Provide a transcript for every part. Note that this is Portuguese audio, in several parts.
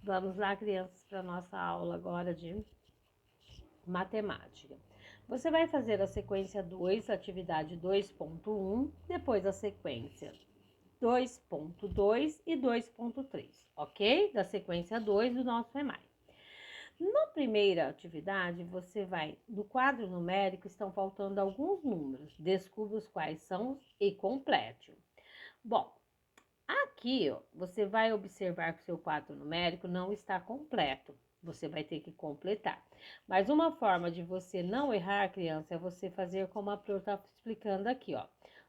Vamos lá, crianças, para nossa aula agora de matemática. Você vai fazer a sequência 2, atividade 2.1, depois a sequência 2.2 e 2.3, ok? Da sequência 2 do nosso EMAI. Na primeira atividade, você vai, no quadro numérico, estão faltando alguns números. Descubra os quais são e complete. Bom, aqui, ó, você vai observar que o seu quadro numérico não está completo. Você vai ter que completar. Mas uma forma de você não errar, criança, é você fazer como a Pro está explicando aqui, ó.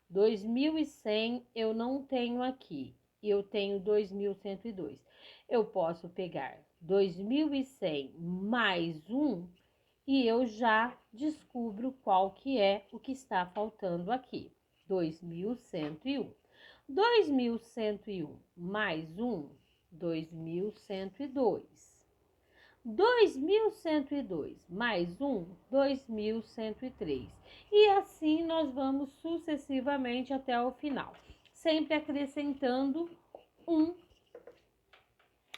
2100 eu não tenho aqui. Eu tenho 2102. Eu posso pegar 2100 mais 1 e eu já descubro qual que é o que está faltando aqui. 2101. 2101 mais 1, 2102. 2102 mais 1, 2103. E assim nós vamos sucessivamente até o final, sempre acrescentando um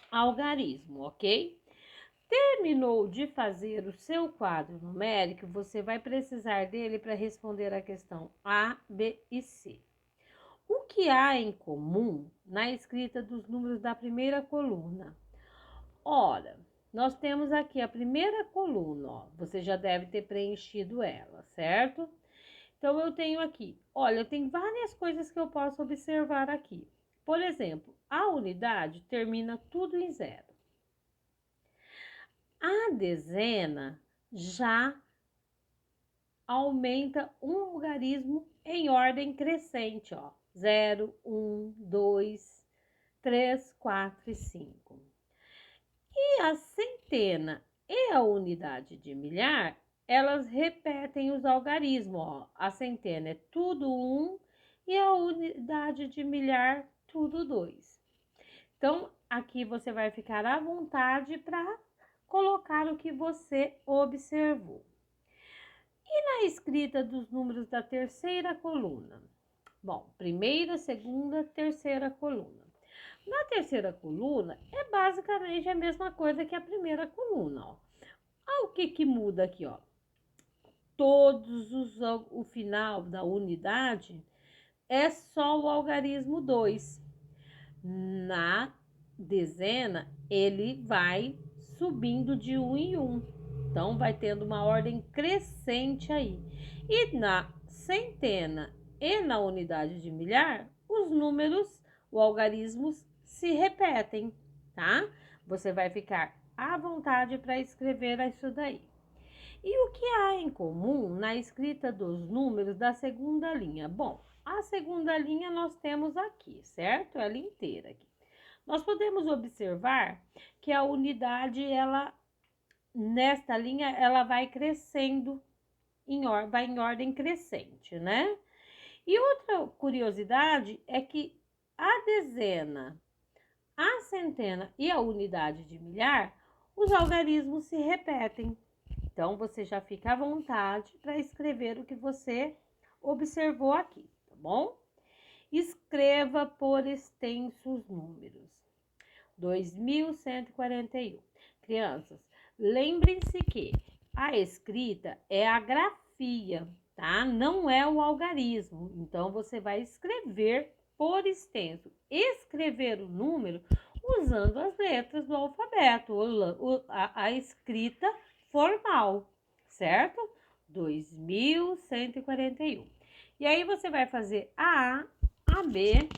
algarismo, ok? Terminou de fazer o seu quadro numérico, você vai precisar dele para responder a questão A, B e C. O que há em comum na escrita dos números da primeira coluna? Ora, nós temos aqui a primeira coluna, ó, você já deve ter preenchido ela, certo? Então, eu tenho aqui, olha, tem várias coisas que eu posso observar aqui. Por exemplo, a unidade termina tudo em 0. A dezena já aumenta um algarismo em ordem crescente, ó. 0, 1, 2, 3, 4 e 5. E a centena e a unidade de milhar, elas repetem os algarismos, ó. A centena é tudo 1 e a unidade de milhar tudo 2. Então, aqui você vai ficar à vontade para colocar o que você observou. E na escrita dos números da terceira coluna? Bom, primeira, segunda, terceira coluna. Na terceira coluna, é basicamente a mesma coisa que a primeira coluna, ó. O que muda aqui, ó? O final da unidade é só o algarismo 2. Na dezena, ele vai subindo de 1 em 1. Então, vai tendo uma ordem crescente aí. E na centena e na unidade de milhar, os números, os algarismos se repetem, tá? Você vai ficar à vontade para escrever isso daí. E o que há em comum na escrita dos números da segunda linha? Bom, a segunda linha nós temos aqui, certo? Ela inteira aqui. Nós podemos observar que a unidade, ela, nesta linha, ela vai crescendo, vai em ordem crescente, né? E outra curiosidade é que a dezena, a centena e a unidade de milhar, os algarismos se repetem. Então, você já fica à vontade para escrever o que você observou aqui, tá bom? Escreva por extensos números. 2141. Crianças, lembrem-se que a escrita é a grafia, tá? Não é o algarismo. Então, você vai escrever por extenso. Escrever o número usando as letras do alfabeto, a escrita formal, certo? 2141. E aí, você vai fazer a B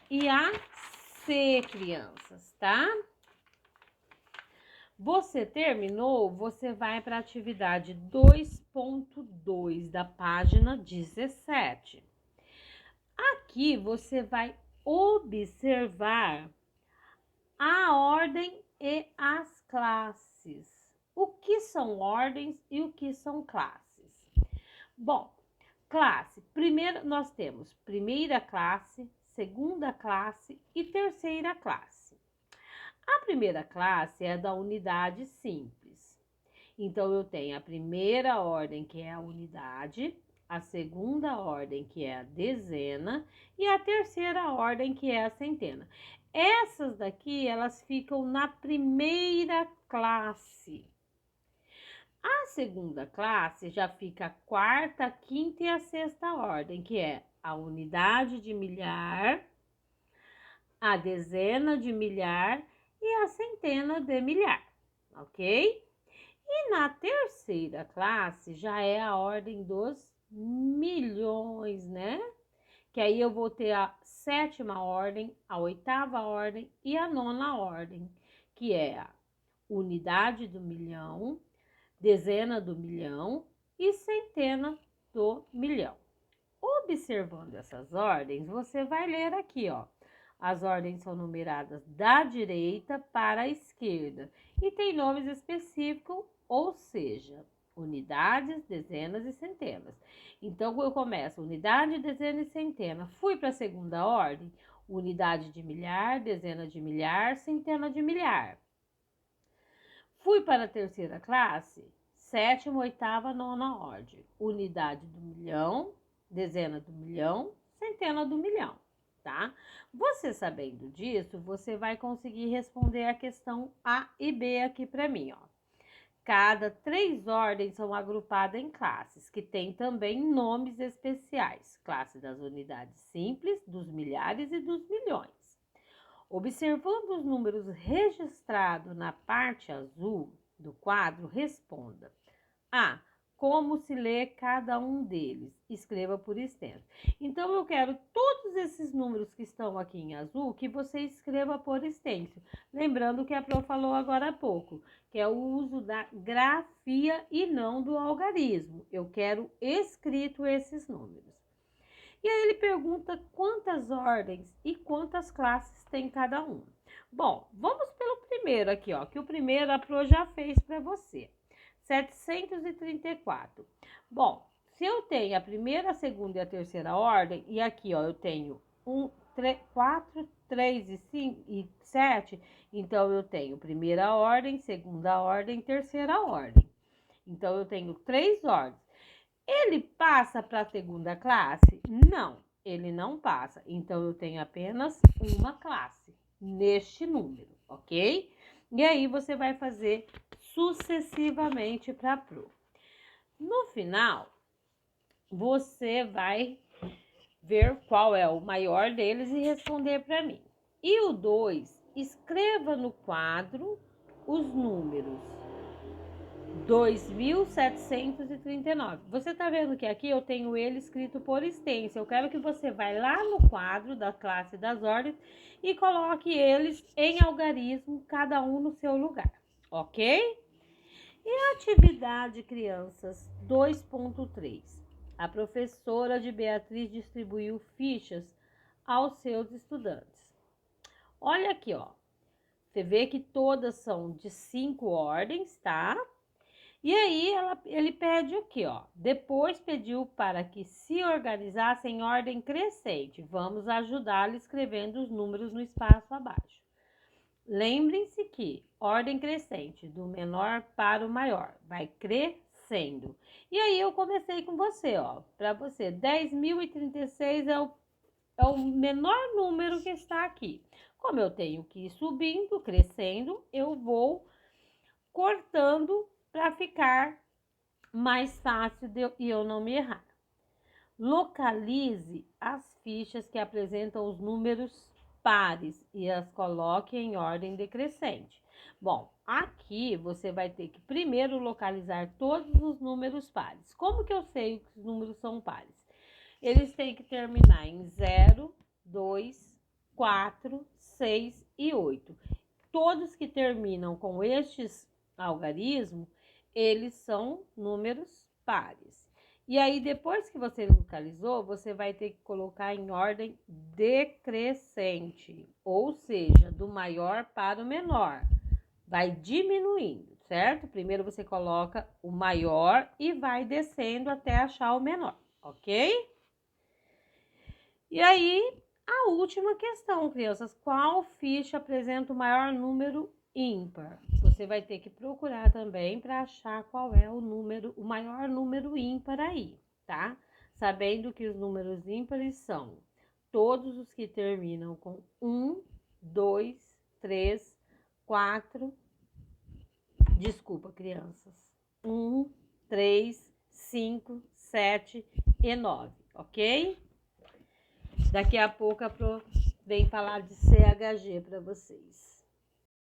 e a C, crianças, tá? Você terminou, você vai para a atividade 2.2 da página 17. Aqui você vai observar a ordem e as classes. O que são ordens e o que são classes? Bom, classe. Primeiro, nós temos primeira classe, segunda classe e terceira classe. A primeira classe é da unidade simples. Então, eu tenho a primeira ordem, que é a unidade, a segunda ordem, que é a dezena, e a terceira ordem, que é a centena. Essas daqui, elas ficam na primeira classe. A segunda classe já fica a quarta, a quinta e a sexta ordem, que é a unidade de milhar, a dezena de milhar e a centena de milhar, ok? E na terceira classe já é a ordem dos milhões, né? Que aí eu vou ter a sétima ordem, a oitava ordem e a nona ordem, que é a unidade do milhão, dezena do milhão e centena do milhão. Observando essas ordens, você vai ler aqui, ó. As ordens são numeradas da direita para a esquerda e tem nomes específicos, ou seja, unidades, dezenas e centenas. Então, eu começo unidade, dezena e centena. Fui para a segunda ordem, unidade de milhar, dezena de milhar, centena de milhar. Fui para a terceira classe, sétima, oitava, nona ordem. Unidade do milhão, dezena do milhão, centena do milhão, tá? Você sabendo disso, você vai conseguir responder a questão A e B aqui para mim, ó. Cada 3 ordens são agrupadas em classes, que têm também nomes especiais. Classe das unidades simples, dos milhares e dos milhões. Observando os números registrados na parte azul do quadro, responda. A. Como se lê cada um deles? Escreva por extenso. Então, eu quero todos esses números que estão aqui em azul que você escreva por extenso. Lembrando que a Pro falou agora há pouco, que é o uso da grafia e não do algarismo. Eu quero escrito esses números. E aí ele pergunta quantas ordens e quantas classes tem cada um. Bom, vamos pelo primeiro aqui, ó, que o primeiro a Pro já fez para você. 734. Bom, se eu tenho a primeira, a segunda e a terceira ordem, e aqui, ó, eu tenho 4, 3 e 5 e 7, então eu tenho primeira ordem, segunda ordem, terceira ordem. Então eu tenho 3 ordens. Ele passa para a segunda classe? Não, ele não passa. Então, eu tenho apenas uma classe neste número, ok? E aí, você vai fazer sucessivamente para a Pro. No final, você vai ver qual é o maior deles e responder para mim. E o 2, escreva no quadro os números 2.739. Você tá vendo que aqui eu tenho ele escrito por extenso. Eu quero que você vá lá no quadro da classe das ordens e coloque eles em algarismo, cada um no seu lugar, ok? E a atividade crianças 2.3. A professora de Beatriz distribuiu fichas aos seus estudantes. Olha aqui, ó. Você vê que todas são de 5 ordens, tá? E aí ele pede o quê, ó? Depois pediu para que se organizasse em ordem crescente. Vamos ajudá-lo escrevendo os números no espaço abaixo. Lembrem-se que ordem crescente, do menor para o maior, vai crescendo. E aí eu comecei com você, ó. Para você, 10.036 é o menor número que está aqui. Como eu tenho que ir subindo, crescendo, eu vou cortando para ficar mais fácil e eu não me errar. Localize as fichas que apresentam os números pares e as coloque em ordem decrescente. Bom, aqui você vai ter que primeiro localizar todos os números pares. Como que eu sei que os números são pares? Eles têm que terminar em 0, 2, 4, 6 e 8. Todos que terminam com estes algarismos, eles são números pares. E aí, depois que você localizou, você vai ter que colocar em ordem decrescente, ou seja, do maior para o menor. Vai diminuindo, certo? Primeiro você coloca o maior e vai descendo até achar o menor, ok? E aí, a última questão, crianças. Qual ficha apresenta o maior número ímpar? Você vai ter que procurar também para achar qual é o maior número ímpar aí, tá? Sabendo que os números ímpares são todos os que terminam com 1, 2, 3, 4. Desculpa, crianças. 1, 3, 5, 7 e 9, ok? Daqui a pouco a Pro vem falar de CHG para vocês.